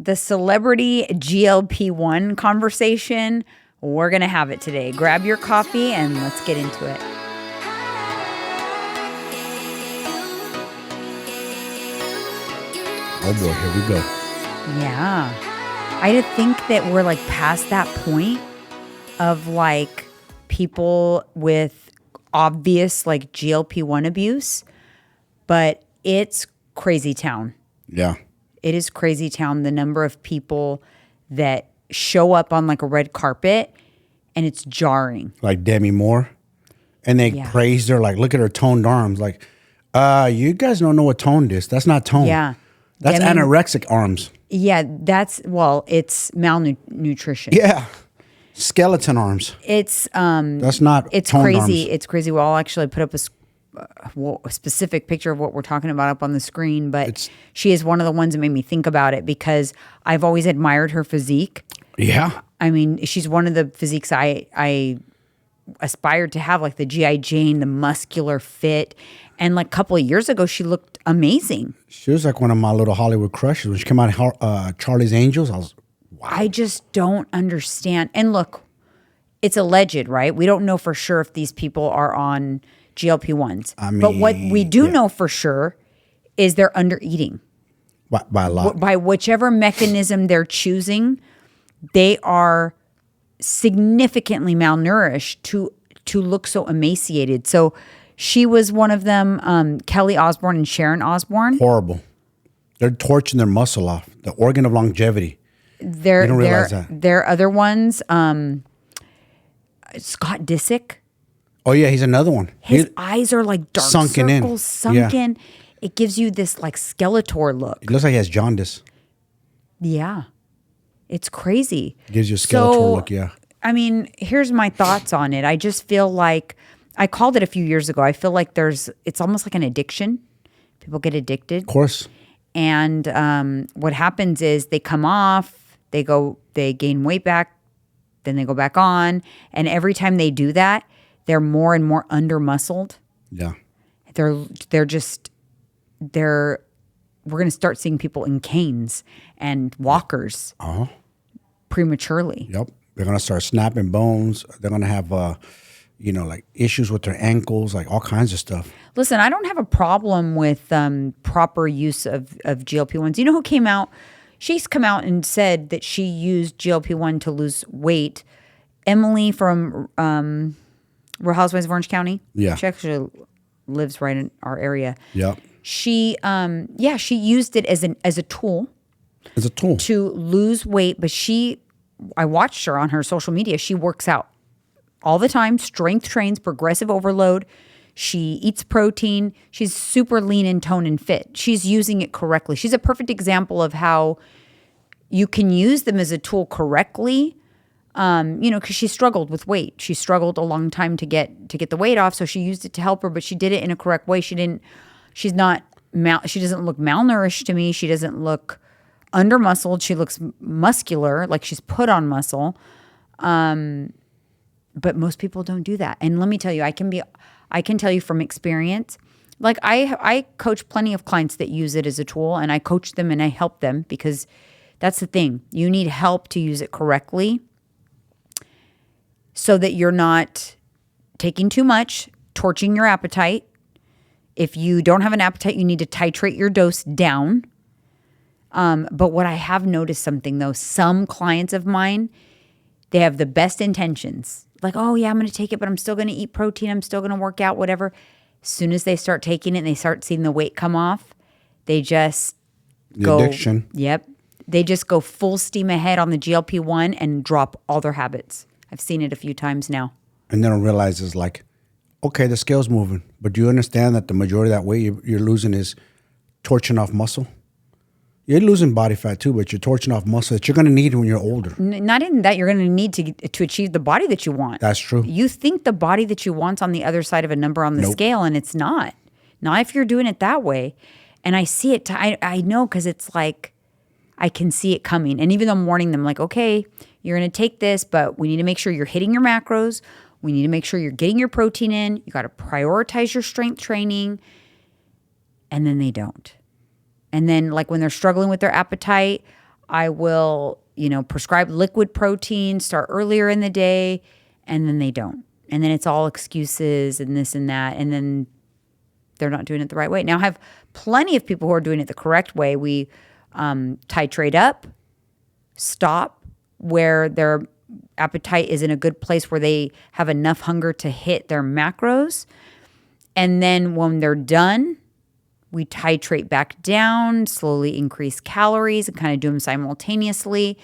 the celebrity GLP-1 conversation. We're going to have it today. Grab your coffee and let's get into it. Oh boy, here we go. Yeah. I think that we're like past that point of like people with obvious like GLP-1 abuse, but it's crazy town. Yeah. It is crazy town. The number of people that show up on like a red carpet and it's jarring. Like Demi Moore. And they praise her, like, look at her toned arms. Like, you guys don't know what toned is. That's not tone. Yeah. That's anorexic arms. Yeah, it's malnutrition. Yeah. Skeleton arms. It's that's not it's toned crazy. arms. It's crazy. We'll actually put up a specific picture of what we're talking about up on the screen, but she is one of the ones that made me think about it because I've always admired her physique. Yeah. I mean, she's one of the physiques I aspired to have, like the G.I. Jane, the muscular fit. And like a couple of years ago, she looked amazing. She was like one of my little Hollywood crushes. When she came out Charlie's Angels, I was, wow. I just don't understand. And look, it's alleged, right? We don't know for sure if these people are on GLP-1s. I mean, but what we do know for sure is they're under eating. By a lot. By whichever mechanism they're choosing, they are significantly malnourished to look so emaciated. So she was one of them, Kelly Osbourne and Sharon Osbourne. Horrible. They're torching their muscle off, the organ of longevity. You don't realize that. There are other ones. Scott Disick. Oh, yeah, he's another one. His eyes are like dark circles, sunken. Yeah. It gives you this like Skeletor look. It looks like he has jaundice. Yeah. It's crazy. It gives you a Skeletor look, yeah. I mean, here's my thoughts on it. I just feel like, I called it a few years ago. I feel like it's almost like an addiction. People get addicted. Of course. And what happens is they come off, they gain weight back, then they go back on. And every time they do that, they're more and more under-muscled. Yeah. We're going to start seeing people in canes and walkers prematurely. Yep. They're going to start snapping bones. They're going to have, like issues with their ankles, like all kinds of stuff. Listen, I don't have a problem with proper use of GLP-1s. You know who came out? She's come out and said that she used GLP-1 to lose weight. Emily from Real Housewives of Orange County. Yeah. She actually lives right in our area. Yep. She used it as a tool. As a tool. To lose weight, but I watched her on her social media. She works out all the time, strength trains, progressive overload. She eats protein. She's super lean and toned and fit. She's using it correctly. She's a perfect example of how you can use them as a tool correctly. Because she struggled with weight. She struggled a long time to get the weight off. So she used it to help her, but she did it in a correct way. She doesn't look malnourished to me. She doesn't look under-muscled. She looks muscular, like she's put on muscle. But most people don't do that. And let me tell you, I can tell you from experience, like I coach plenty of clients that use it as a tool, and I coach them and I help them because that's the thing. You need help to use it correctly so that you're not taking too much, torching your appetite. If you don't have an appetite, you need to titrate your dose down. But what I have noticed something though, some clients of mine, they have the best intentions. Like, oh yeah, I'm going to take it, but I'm still going to eat protein. I'm still going to work out, whatever. As soon as they start taking it and they start seeing the weight come off, they just go. Addiction. Yep. They just go full steam ahead on the GLP-1 and drop all their habits. I've seen it a few times now. And they don't realize it's like, okay, the scale's moving, but do you understand that the majority of that weight you're losing is torching off muscle? You're losing body fat too, but you're torching off muscle that you're going to need when you're older. Not even that, you're going to need to achieve the body that you want. That's true. You think the body that you want's on the other side of a number on the scale, and it's not. Not if you're doing it that way. And I see it. I know because it's like I can see it coming. And even though I'm warning them, like, okay, you're going to take this, but we need to make sure you're hitting your macros. We need to make sure you're getting your protein in. You got to prioritize your strength training. And then they don't. And then like when they're struggling with their appetite, I will, prescribe liquid protein, start earlier in the day, and then they don't. And then it's all excuses and this and that. And then they're not doing it the right way. Now, I have plenty of people who are doing it the correct way. We titrate up, stop where their appetite is in a good place where they have enough hunger to hit their macros. And then when they're done, we titrate back down, slowly increase calories and kind of do them simultaneously.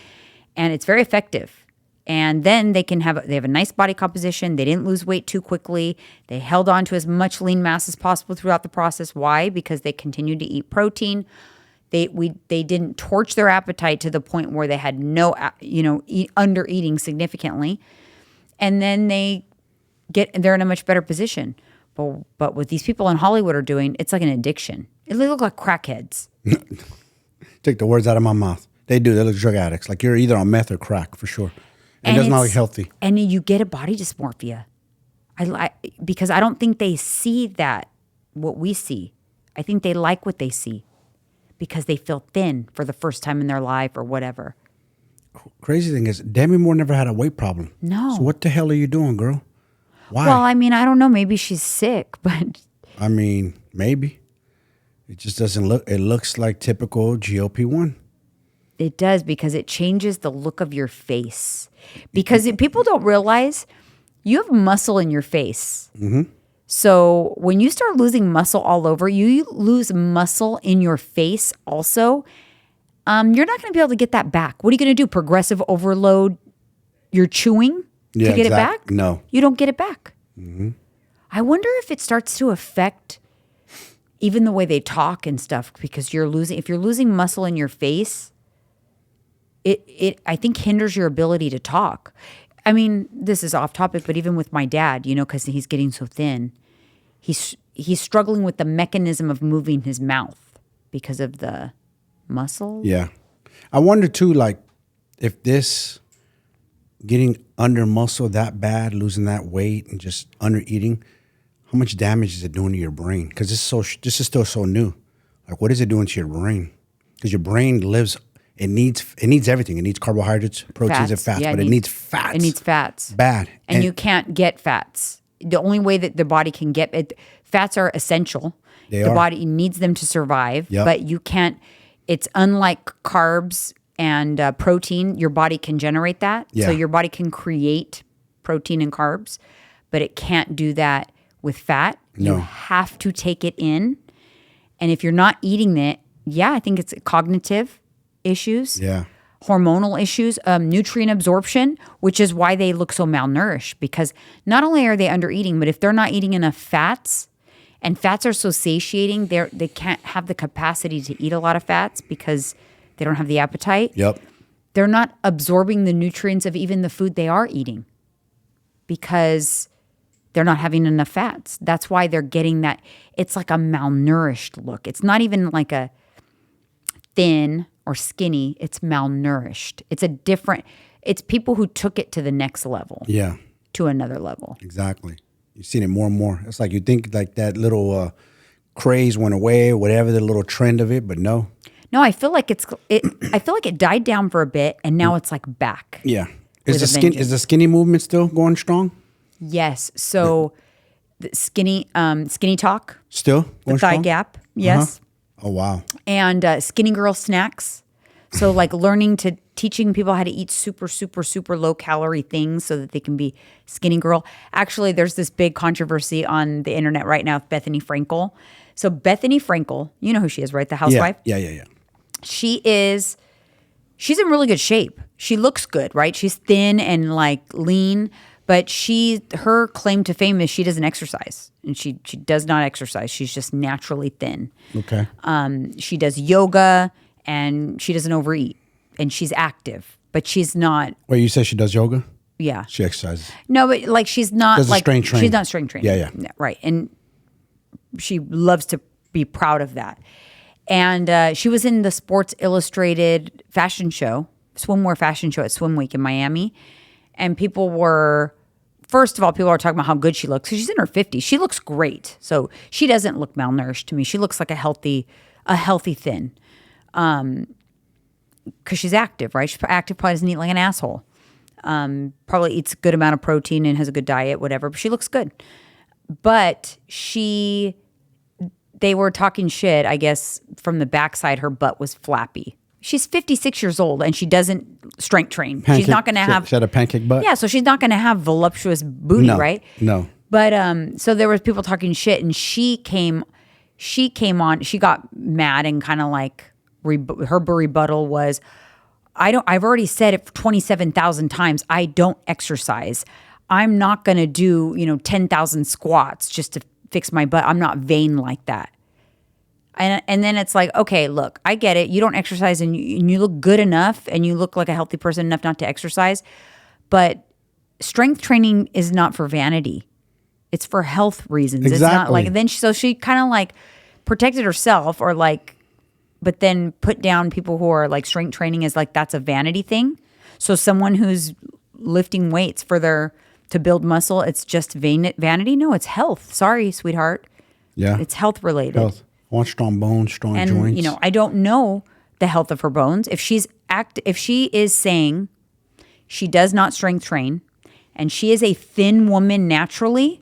And it's very effective. And then they have a nice body composition. They didn't lose weight too quickly. They held on to as much lean mass as possible throughout the process. Why? Because they continued to eat protein. They didn't torch their appetite to the point where they had under eating significantly. And then they're in a much better position. But what these people in Hollywood are doing, it's like an addiction. They look like crackheads. Take the words out of my mouth. They do. They look drug addicts. Like you're either on meth or crack for sure. And it's not like healthy. And you get a body dysmorphia. Because I don't think they see what we see. I think they like what they see because they feel thin for the first time in their life or whatever. Crazy thing is, Demi Moore never had a weight problem. No. So what the hell are you doing, girl? Why? Well, I don't know. Maybe she's sick, but... Maybe. It just doesn't look... It looks like typical GLP-1. It does because it changes the look of your face. Because people don't realize you have muscle in your face. Mm-hmm. So when you start losing muscle all over, you lose muscle in your face also. You're not going to be able to get that back. What are you going to do? Progressive overload your chewing to get it back? No. You don't get it back. Mm-hmm. I wonder if it starts to affect even the way they talk and stuff because if you're losing muscle in your face, it I think hinders your ability to talk. This is off topic, but even with my dad, because he's getting so thin, he's struggling with the mechanism of moving his mouth because of the muscle. Yeah. I wonder too, like, if this getting under muscle that bad, losing that weight and just under eating, how much damage is it doing to your brain? Because this is still so new. Like, what is it doing to your brain? Because your brain lives... It needs everything. It needs carbohydrates, proteins, and fats, but it needs fats. It needs fats. Bad. And you can't get fats. The only way that the body can get it, fats are essential. The body needs them to survive, but you can't. It's unlike carbs and protein. Your body can generate that. Yeah. So your body can create protein and carbs, but it can't do that with fat. No. You have to take it in. And if you're not eating it, I think it's cognitive issues, hormonal issues, nutrient absorption, which is why they look so malnourished because not only are they under eating, but if they're not eating enough fats and fats are so satiating, they can't have the capacity to eat a lot of fats because they don't have the appetite. Yep. They're not absorbing the nutrients of even the food they are eating because they're not having enough fats. That's why they're getting that. It's like a malnourished look. It's not even like a thin or skinny, it's malnourished. It's people who took it to the next level. Yeah. To another level. Exactly. You've seen it more and more. It's like you think like that little craze went away, whatever, the little trend of it, but no. No, I feel like I feel like it died down for a bit and now it's like back. Yeah. Is the skinny movement still going strong? Yes. So the skinny talk. Still going the thigh strong? gap. Yes. Uh-huh. Oh, wow. And skinny girl snacks. So like teaching people how to eat super, super, super low calorie things so that they can be skinny girl. Actually, there's this big controversy on the internet right now with Bethany Frankel. So Bethany Frankel, you know who she is, right? The housewife? Yeah. She's in really good shape. She looks good, right? She's thin and like lean, but her claim to fame is she doesn't exercise. And she does not exercise. She's just naturally thin. Okay. She does yoga and she doesn't overeat. And she's active, but she's not. Wait, you said she does yoga? Yeah. She exercises? No, but like she's not Does like strength training. She's not strength training. Yeah. Right. And she loves to be proud of that. And she was in the Sports Illustrated fashion show, swimwear fashion show at Swim Week in Miami. And first of all, people are talking about how good she looks. So she's in her 50s. She looks great. So she doesn't look malnourished to me. She looks like a healthy thin. because she's active, right? She's active, probably doesn't eat like an asshole. Probably eats a good amount of protein and has a good diet, whatever. But she looks good. But they were talking shit, I guess, from the backside. Her butt was flappy. She's 56 years old and she doesn't strength train. She's not going to have. She had a pancake butt? Yeah, so she's not going to have voluptuous booty, right? No. But so there was people talking shit, and she came on. She got mad and kind of like her rebuttal was, I've already said it 27,000 times. I don't exercise. I'm not going to do 10,000 squats just to fix my butt. I'm not vain like that. And then it's like, okay, look, I get it. You don't exercise and you look good enough and you look like a healthy person enough not to exercise. But strength training is not for vanity. It's for health reasons. Exactly. It's not like, then she kind of like protected herself or like, but then put down people who are like strength training as like, that's a vanity thing. So someone who's lifting weights to build muscle, it's just vanity. No, it's health. Sorry, sweetheart. Yeah. It's health related. Health. I want strong bones, strong joints. I don't know the health of her bones. If she is saying she does not strength train and she is a thin woman naturally,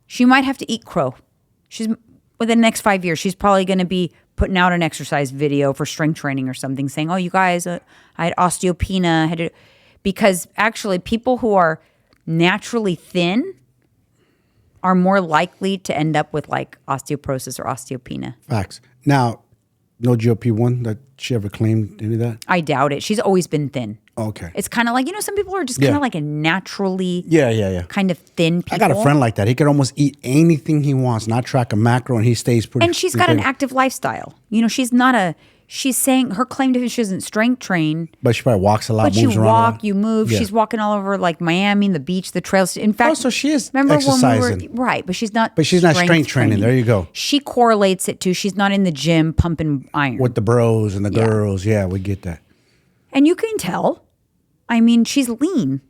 she might have to eat crow. Within the next 5 years, she's probably going to be putting out an exercise video for strength training or something saying, oh, you guys, I had osteopenia. Because actually people who are naturally thin are more likely to end up with like osteoporosis or osteopenia. Facts. Now, no GLP-1 that she ever claimed any of that? I doubt it. She's always been thin. Okay. It's kind of like, some people are just kind of like a naturally kind of thin people. I got a friend like that. He could almost eat anything he wants, not track a macro, and he stays pretty. And she's got an active lifestyle. She's saying her claim to she doesn't strength train. But she probably walks a lot, but moves around a lot. You move. Yeah. She's walking all over like Miami, the beach, the trails. In fact, so she is exercising. When we were, right, but she's not. But she's not strength training. There you go. She correlates it to she's not in the gym pumping iron. With the bros and the girls. Yeah, we get that. And you can tell. I mean, she's lean.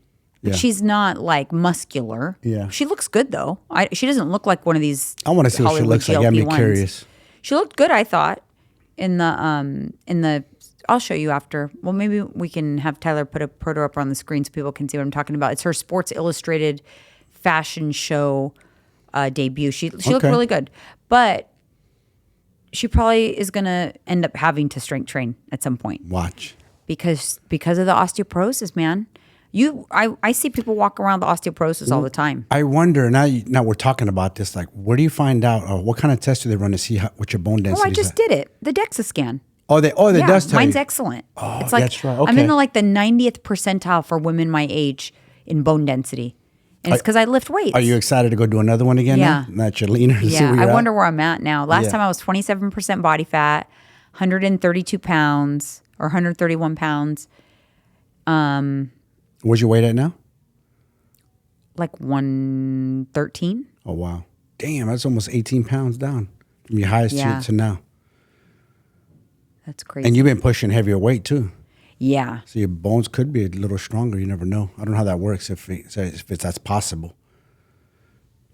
But she's not like muscular. Yeah. She looks good though. She doesn't look like one of these. I want to see what she looks like. Got me curious. She looked good, I thought. I'll show you after. Well, maybe we can have Tyler put a photo up on the screen so people can see what I'm talking about. It's her Sports Illustrated fashion show debut. She looked really good, but she probably is going to end up having to strength train at some point. Watch. Because of the osteoporosis, man. I see people walk around with osteoporosis all the time. I wonder, now we're talking about this, like, where do you find out, or what kind of test do they run to see what your bone density is? I just did it. The DEXA scan. Oh, they does tell mine's you. excellent. Oh, it's like, that's right. Okay. I'm in the 90th percentile for women my age in bone density. And it's because I lift weights. Are you excited to go do another one again? Yeah. Now that you're leaner to see where you're I wonder where I'm at now. Last time I was 27% body fat, 132 pounds or 131 pounds. Where's your weight at now? Like 113. Oh, wow. Damn, that's almost 18 pounds down from your highest to now. That's crazy. And you've been pushing heavier weight too. Yeah. So your bones could be a little stronger. You never know. I don't know how that works, if that's possible.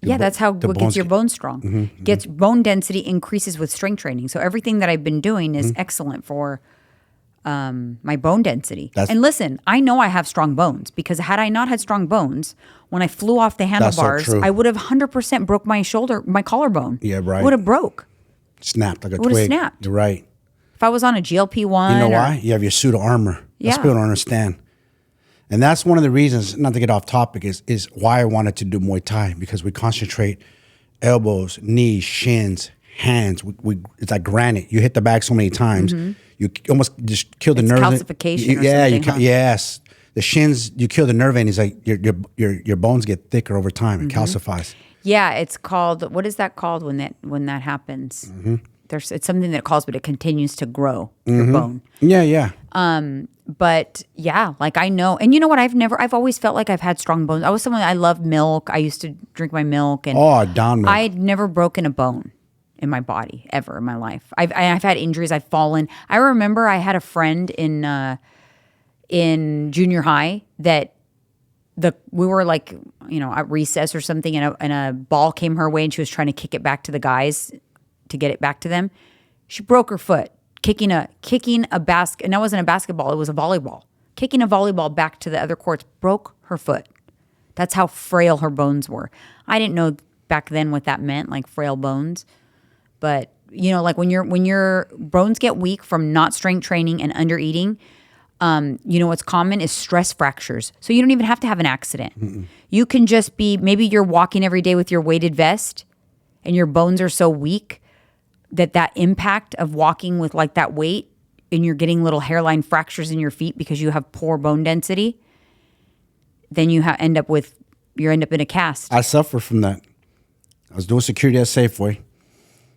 That's how what gets your bones strong. Mm-hmm, gets bone density increases with strength training. So everything that I've been doing is excellent for my bone density. And listen, I know I have strong bones because had I not had strong bones, when I flew off the handlebars, I would have 100% broke my collarbone. Yeah, right. Would have broke. Snapped like a twig. Would have snapped. You're right. If I was on a GLP-1. You know why? You have your suit of armor. That's people don't understand. And that's one of the reasons, not to get off topic, is why I wanted to do Muay Thai, because we concentrate elbows, knees, shins, hands. It's like granite. You hit the bag so many times, you almost just kill the nerve. Calcification or something, yes. The shins, you kill the nerve endings. Like your bones get thicker over time. It calcifies. Yeah, it's called, what is that called when that happens? It's something that it calls, but it continues to grow your bone. Yeah. But yeah, like I know, and you know what? I've always felt like I've had strong bones. I was someone, I love milk. I used to drink my milk, and down milk. I'd never broken a bone in my body ever in my life. I've had injuries. I've fallen. I remember I had a friend in junior high that we were like, at recess or something, and a ball came her way, and she was trying to kick it back to the guys to get it back to them. She broke her foot kicking a basket, and that wasn't a basketball, it was a volleyball. Kicking a volleyball back to the other courts broke her foot. That's how frail her bones were. I didn't know back then what that meant, like frail bones. But like when your bones get weak from not strength training and under eating, what's common is stress fractures. So you don't even have to have an accident. Mm-mm. You can just be, maybe you're walking every day with your weighted vest and your bones are so weak that impact of walking with like that weight and you're getting little hairline fractures in your feet because you have poor bone density, then you end up in a cast. I suffer from that. I was doing security at Safeway.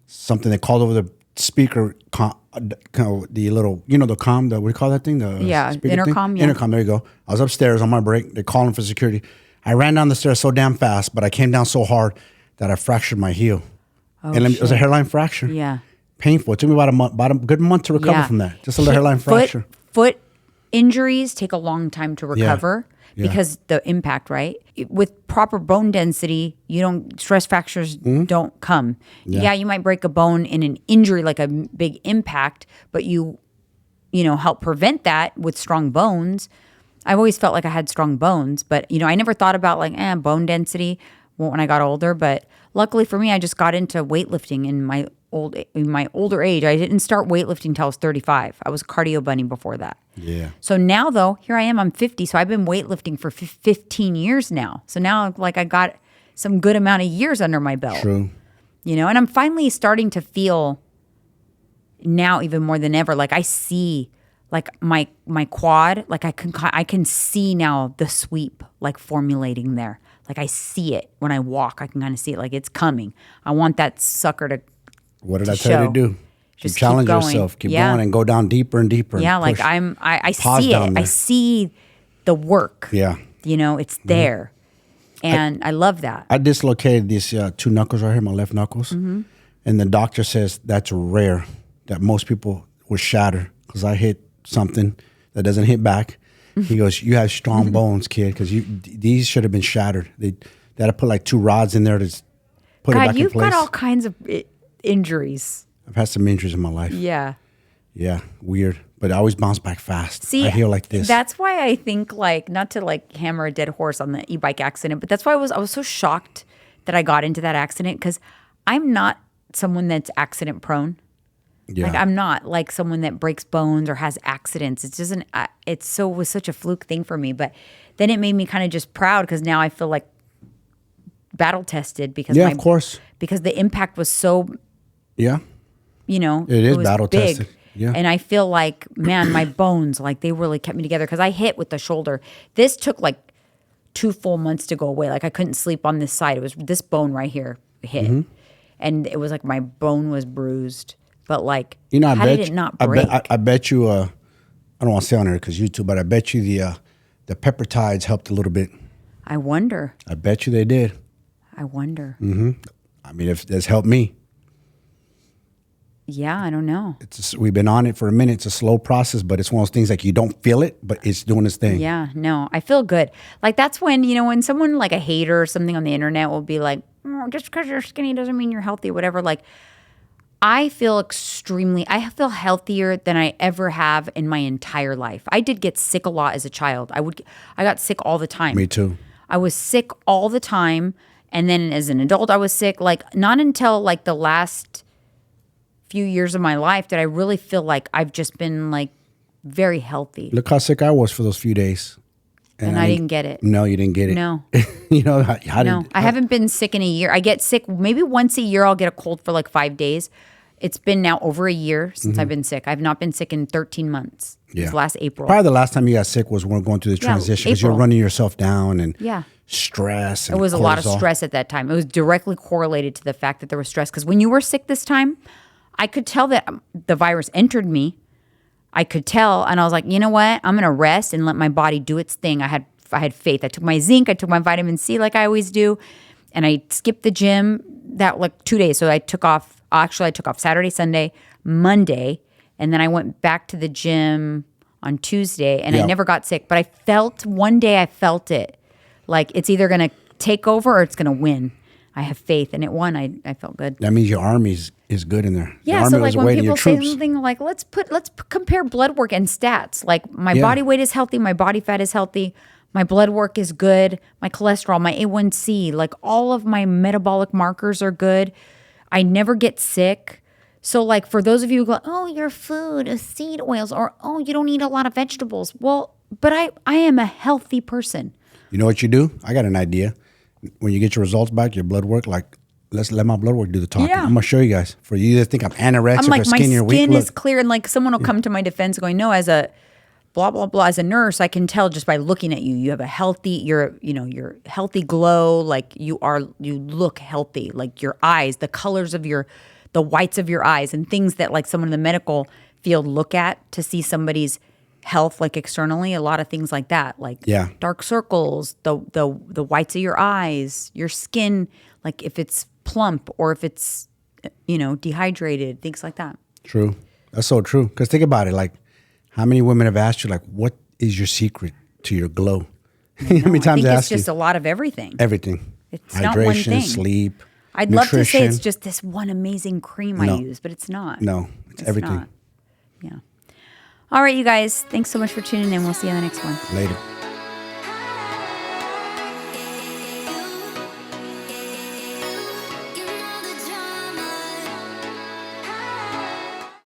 Something they called over the speaker, the little, the comm, what do you call that thing? The intercom. Thing? Yeah. Intercom, there you go. I was upstairs on my break. They're calling for security. I ran down the stairs so damn fast, but I came down so hard that I fractured my heel. And it was a hairline fracture. Yeah. Painful. It took me about a good month to recover from that. Just a little hairline fracture. Foot injuries take a long time to recover because the impact, right? With proper bone density, stress fractures don't come. Yeah, you might break a bone in an injury like a big impact, but you help prevent that with strong bones. I've always felt like I had strong bones, but I never thought about like bone density when I got older. But luckily for me, I just got into weightlifting in my older age. I didn't start weightlifting until I was 35. I was a cardio bunny before that. Yeah. So now though, here I am, I'm 50. So I've been weightlifting for 15 years now. So now like I got some good amount of years under my belt. True. And I'm finally starting to feel now even more than ever, like I see like my quad, like I can see now the sweep like formulating there. Like I see it when I walk. I can kind of see it like it's coming. I want that sucker to What did I tell you to do? Just challenge yourself. Keep going and go down deeper and deeper. Yeah, like I see it. I see the work. Yeah. It's there. And I love that. I dislocated these two knuckles right here, my left knuckles. Mm-hmm. And the doctor says that's rare, that most people will shatter because I hit something that doesn't hit back. He goes, you have strong bones, kid, because these should have been shattered. They had to put like two rods in there to put it back in place. You've got all kinds of injuries. I've had some injuries in my life. Yeah. Yeah, weird. But I always bounce back fast. See, I heal like this. That's why I think like, not to like hammer a dead horse on the e-bike accident, but that's why I was so shocked that I got into that accident because I'm not someone that's accident prone. Yeah. Like I'm not like someone that breaks bones or has accidents. It was such a fluke thing for me. But then it made me kind of just proud because now I feel like battle tested because of course, because the impact was so it is battle tested. Yeah. And I feel like, man, my bones, like they really kept me together because I hit with the shoulder. This took like 2 full months to go away. Like I couldn't sleep on this side. It was this bone right here hit. Mm-hmm. And it was like my bone was bruised. But like, how did it not break? I bet you, I don't want to say on there because YouTube, but I bet you the peptides helped a little bit. I wonder. I bet you they did. I wonder. Mm-hmm. I mean, if that's helped me. Yeah, I don't know. We've been on it for a minute. It's a slow process, but it's one of those things like you don't feel it, but it's doing its thing. Yeah, no, I feel good. Like that's when, when someone like a hater or something on the internet will be like, just because you're skinny doesn't mean you're healthy, whatever. Like I feel healthier than I ever have in my entire life. I did get sick a lot as a child. I got sick all the time. Me too. I was sick all the time. And then as an adult, I was sick. Like not until like the last few years of my life did I really feel like I've just been like very healthy. Look how sick I was for those few days. And I didn't get it. No, you didn't get it. No. I haven't been sick in a year. I get sick maybe once a year. I'll get a cold for like 5 days. It's been now over a year since I've been sick. I've not been sick in 13 months. Yeah. It was last April. Probably the last time you got sick was when we were going through the transition because you were running yourself down and stress. And it was cortisol. A lot of stress at that time. It was directly correlated to the fact that there was stress because when you were sick this time, I could tell that the virus entered me. I could tell, and I was like, you know what? I'm going to rest and let my body do its thing. I had faith. I took my zinc. I took my vitamin C like I always do, and I skipped the gym that like 2 days. So I took off. Actually, I took off Saturday, Sunday, Monday, and then I went back to the gym on Tuesday, and I never got sick. But one day I felt it. Like it's either going to take over or it's going to win. I have faith. And it won. I felt good. That means your army is good in there. Yeah, the so army like was when waiting, people your say troops. something like, let's compare blood work and stats. Like my Yeah. body weight is healthy, my body fat is healthy, my blood work is good, my cholesterol, my A1C, like all of my metabolic markers are good. I never get sick. So like for those of you who go, oh, your food is seed oils, or oh, you don't eat a lot of vegetables. Well, but I am a healthy person. You know what you do? I got an idea. When you get your results back, your blood work, like, let's let my blood work do the talking. Yeah. I'm going to show you guys. For you to think I'm anorexic I'm like, or my skinny or weak. skin is Look, clear, and like someone will come to my defense going, no, as a blah blah blah, as a nurse, I can tell just by looking at you, you have a healthy, you're healthy glow, like you look healthy, like your eyes, the colors of the whites of your eyes, and things that like someone in the medical field look at to see somebody's health, like externally, a lot of things like that, like Yeah. dark circles, the whites of your eyes, your skin, like if it's plump or if it's dehydrated, things like that. True. That's so true. Because think about it. Like, how many women have asked you, like, what is your secret to your glow? How many times I think they it's ask just you? a lot of everything. Everything. It's not one Hydration, thing. sleep, I'd love to say nutrition. it's just this one amazing cream I No. use, but it's not. No, it's everything. not. Yeah. All right, you guys. Thanks so much for tuning in. We'll see you on the next one. Later.